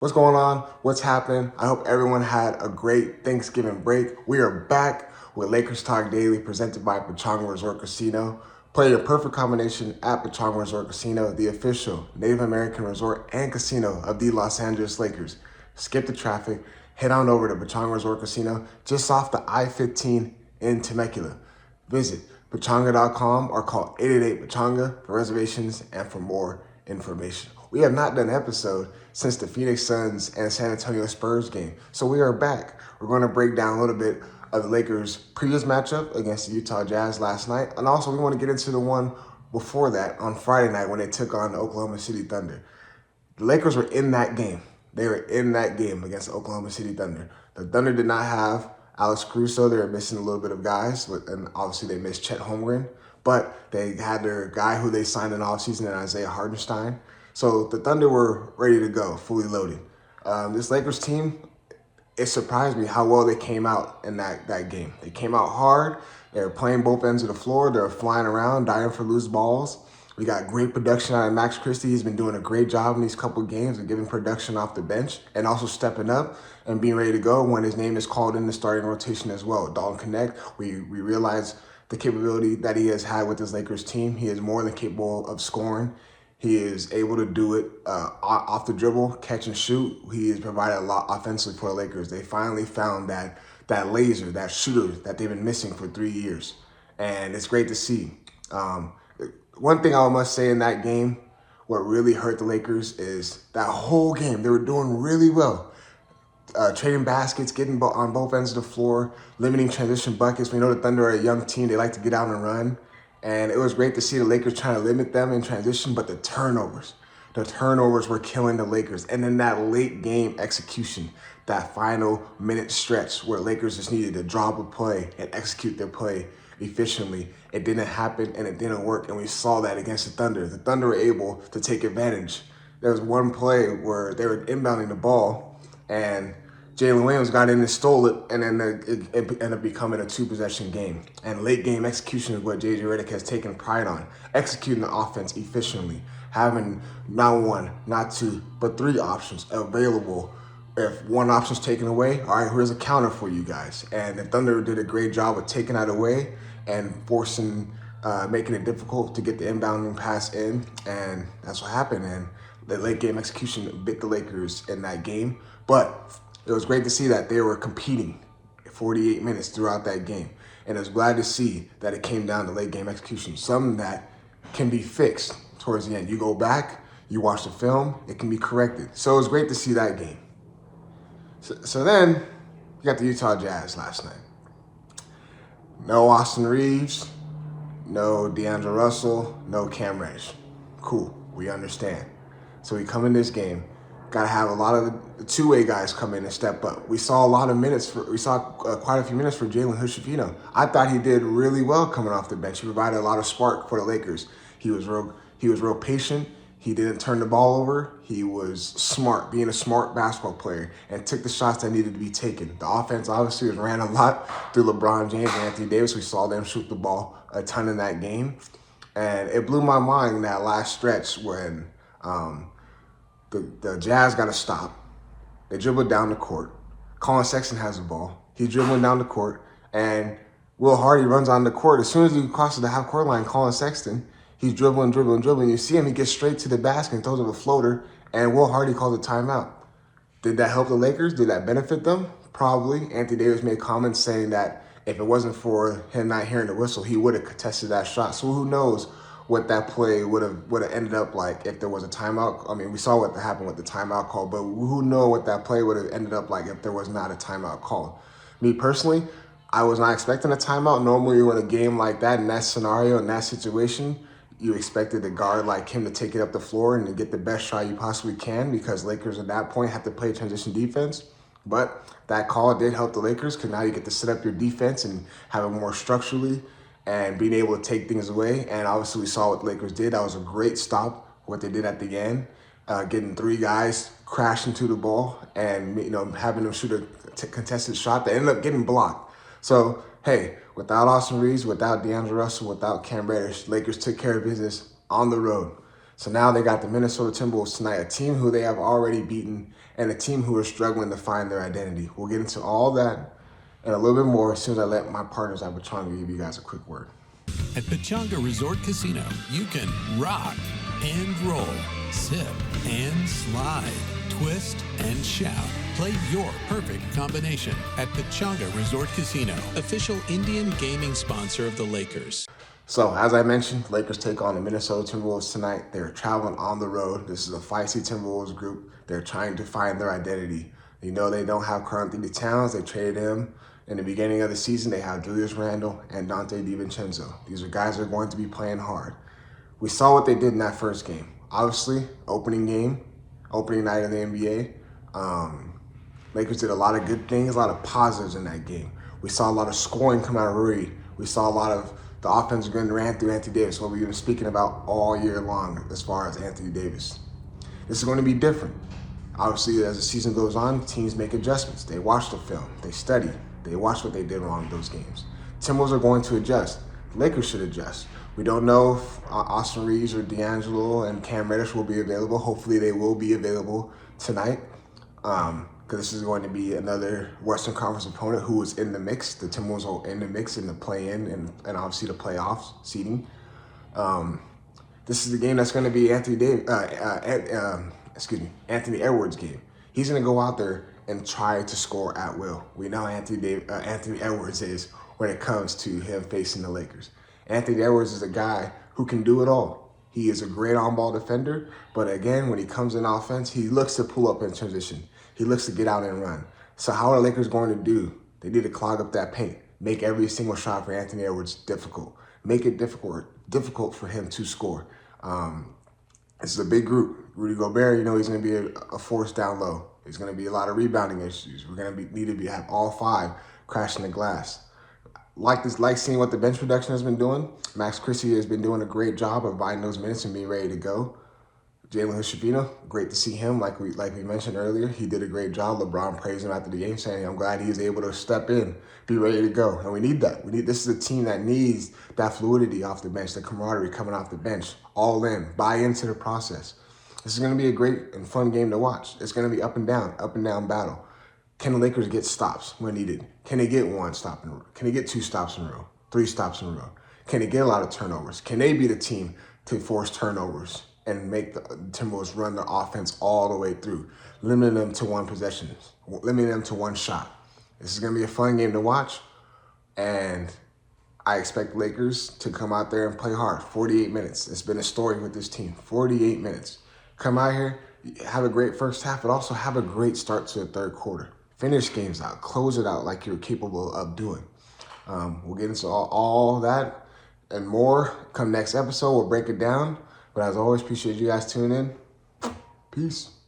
What's going on? What's happening? I hope everyone had a great Thanksgiving break. We are back with Lakers Talk Daily presented by Pechanga Resort Casino. Play your perfect combination at Pechanga Resort Casino, the official Native American resort and casino of the Los Angeles Lakers. Skip the traffic, head on over to Pechanga Resort Casino just off the I-15 in Temecula. Visit pechanga.com or call 888-PECHANGA for reservations and for more information. We have not done an episode since the Phoenix Suns and San Antonio Spurs game, so we are back. We're going to break down a little bit of the Lakers' previous matchup against the Utah Jazz last night, and also we want to get into the one before that on Friday night when they took on the Oklahoma City Thunder. The Lakers were in that game. They were in that game against the Oklahoma City Thunder. The Thunder did not have Alex Caruso. They were missing a little bit of guys, and obviously they missed Chet Holmgren, but they had their guy who they signed in offseason, Isaiah Hartenstein. So the Thunder were ready to go, fully loaded. This Lakers team, it surprised me how well they came out in that game. They came out hard. They were playing both ends of the floor. They were flying around, dying for loose balls. We got great production out of Max Christie. He's been doing a great job in these couple of games of giving production off the bench and also stepping up and being ready to go when his name is called in the starting rotation as well. Dalton Connect, we realize the capability that he has had with this Lakers team. He is more than capable of scoring. He is able to do it off the dribble, catch and shoot. He has provided a lot offensively for the Lakers. They finally found that laser, that shooter that they've been missing for 3 years. And it's great to see. One thing I must say in that game, what really hurt the Lakers is that whole game, they were doing really well. Trading baskets, getting on both ends of the floor, limiting transition buckets. We know the Thunder are a young team. They like to get out and run. And it was great to see the Lakers trying to limit them in transition, but the turnovers were killing the Lakers. And then that late game execution, that final minute stretch where Lakers just needed to drop a play and execute their play efficiently. It didn't happen and it didn't work. And we saw that against the Thunder. The Thunder were able to take advantage. There was one play where they were inbounding the ball and Jalen Williams got in and stole it, and then it ended up becoming a two-possession game. And late game execution is what J.J. Redick has taken pride on, executing the offense efficiently, having not one, not two, but three options available. If one option's taken away, all right, here's a counter for you guys. And the Thunder did a great job of taking that away and making it difficult to get the inbounding pass in, and that's what happened. And the late game execution bit the Lakers in that game, but it was great to see that they were competing 48 minutes throughout that game. And I was glad to see that it came down to late game execution, something that can be fixed towards the end. You go back, you watch the film, it can be corrected. So it was great to see that game. So then you got the Utah Jazz last night. No Austin Reeves, no Deondre Russell, no Cam Reddish. Cool, we understand. So we come in this game, got to have a lot of the two-way guys come in and step up. We saw quite a few minutes for Jalen Hood-Schifino. I thought he did really well coming off the bench. He provided a lot of spark for the Lakers. He was real patient. He didn't turn the ball over. He was smart, being a smart basketball player, and took the shots that needed to be taken. The offense obviously was ran a lot through LeBron James and Anthony Davis. We saw them shoot the ball a ton in that game. And it blew my mind in that last stretch when the Jazz got to stop. They dribble down the court. Colin Sexton has the ball. He's dribbling down the court, and Will Hardy runs on the court. As soon as he crosses the half-court line, Colin Sexton, he's dribbling. You see him, he gets straight to the basket and throws up a floater, and Will Hardy calls a timeout. Did that help the Lakers? Did that benefit them? Probably. Anthony Davis made comments saying that if it wasn't for him not hearing the whistle, he would have contested that shot. So who knows what that play would have ended up like if there was a timeout. I mean, we saw what happened with the timeout call, but who knows what that play would have ended up like if there was not a timeout call. Me personally, I was not expecting a timeout. Normally, when a game like that, in that scenario, in that situation, you expected a guard like him to take it up the floor and to get the best shot you possibly can, because Lakers at that point have to play transition defense. But that call did help the Lakers, because now you get to set up your defense and have it more structurally and being able to take things away. And obviously we saw what the Lakers did. That was a great stop, what they did at the end, getting three guys crashing to the ball and having them shoot a contested shot that ended up getting blocked. So, hey, without Austin Reeves, without Deondre Russell, without Cam Reddish, Lakers took care of business on the road. So now they got the Minnesota Timberwolves tonight, a team who they have already beaten and a team who are struggling to find their identity. We'll get into all that and a little bit more as soon as I let my partners at Pechanga give you guys a quick word. At Pechanga Resort Casino, you can rock and roll, sip and slide, twist and shout. Play your perfect combination at Pechanga Resort Casino, official Indian gaming sponsor of the Lakers. So, as I mentioned, Lakers take on the Minnesota Timberwolves tonight. They're traveling on the road. This is a feisty Timberwolves group. They're trying to find their identity. You know they don't have Karl-Anthony Towns. They traded him. In the beginning of the season, they have Julius Randle and Dante DiVincenzo. These are guys that are going to be playing hard. We saw what they did in that first game. Obviously, opening night of the NBA. Lakers did a lot of good things, a lot of positives in that game. We saw a lot of scoring come out of Rui. We saw a lot of the offense getting ran through Anthony Davis, what we've been speaking about all year long as far as Anthony Davis. This is going to be different. Obviously, as the season goes on, teams make adjustments. They watch the film, they study, they watch what they did wrong in those games. Timberwolves are going to adjust. The Lakers should adjust. We don't know if Austin Reeves or D'Angelo and Cam Reddish will be available. Hopefully, they will be available tonight. Because this is going to be another Western Conference opponent who is in the mix. The Timberwolves are in the mix in the play-in and obviously the playoffs seeding. This is the game that's going to be Anthony Edwards' game. He's going to go out there and try to score at will. We know Anthony Edwards is when it comes to him facing the Lakers. Anthony Edwards is a guy who can do it all. He is a great on-ball defender, but again, when he comes in offense, he looks to pull up in transition. He looks to get out and run. So how are the Lakers going to do? They need to clog up that paint. Make every single shot for Anthony Edwards difficult. Make it difficult for him to score. This is a big group. Rudy Gobert, you know he's going to be a force down low. There's going to be a lot of rebounding issues. We're going to have all five crashing the glass. Like seeing what the bench production has been doing. Max Christie has been doing a great job of buying those minutes and being ready to go. Jalen Hood-Schifino, great to see him. Like we mentioned earlier, he did a great job. LeBron praised him after the game, saying, "I'm glad he's able to step in, be ready to go." And we need that. This is a team that needs that fluidity off the bench, the camaraderie coming off the bench, all in, buy into the process. This is going to be a great and fun game to watch. It's going to be up and down battle. Can the Lakers get stops when needed? Can they get one stop in a row? Can they get two stops in a row? Three stops in a row? Can they get a lot of turnovers? Can they be the team to force turnovers and make the Timberwolves run their offense all the way through, limiting them to one possession, limiting them to one shot? This is going to be a fun game to watch, and I expect the Lakers to come out there and play hard. 48 minutes. It's been a story with this team. 48 minutes. Come out here, have a great first half, but also have a great start to the third quarter. Finish games out. Close it out like you're capable of doing. We'll get into all that and more come next episode. We'll break it down. But as always, appreciate you guys tuning in. Peace.